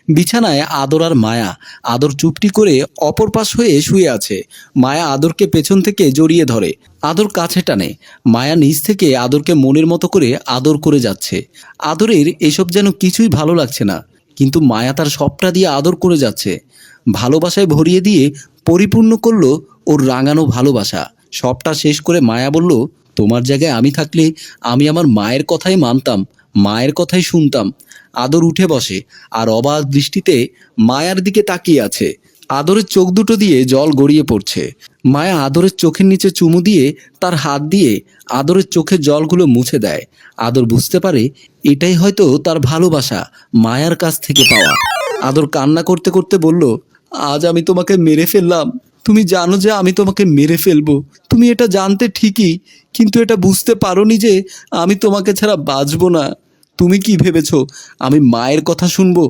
বিছানায় আদর আর মায়া। আদর চুপটি করে অপর পাশ হয়ে শুয়ে আছে। মায়া আদরকে পেছন থেকে জড়িয়ে ধরে, আদর কাছে টানে। মায়া নিজ থেকে আদরকে মনের মতো করে আদর করে যাচ্ছে। আদরের এসব যেন কিছুই ভালো লাগছে না, কিন্তু মায়া তার সবটা দিয়ে আদর করে যাচ্ছে। ভালোবাসায় ভরিয়ে দিয়ে পরিপূর্ণ করলো ওর রাঙানো ভালোবাসা। সবটা শেষ করে মায়া বলল, তোমার জায়গায় আমি থাকলে আমি আমার মায়ের কথাই মানতাম, মায়ের কথাই শুনতাম। আদর উঠে বসে আর অবাক দৃষ্টিতে মায়ার দিকে তাকিয়ে আছে। আদরের চোখ দুটো দিয়ে জল গড়িয়ে পড়ছে। মায়া আদরের চোখের নিচে চুমু দিয়ে তার হাত দিয়ে আদরের চোখের জলগুলো মুছে দেয়। আদর বুঝতে পারে এটাই হয়তো তার ভালোবাসা, মায়ার কাছ থেকে পাওয়া। আদর কান্না করতে করতে বলল, আজ আমি তোমাকে মেরে ফেললাম। তুমি জানো যে আমি তোমাকে মেরে ফেলবো। তুমি এটা জানতে ঠিকই, কিন্তু এটা বুঝতে পারোনি যে আমি তোমাকে ছাড়া বাঁচবো না। তুমি কি ভেবেছো আমি মায়ের কথা শুনবো?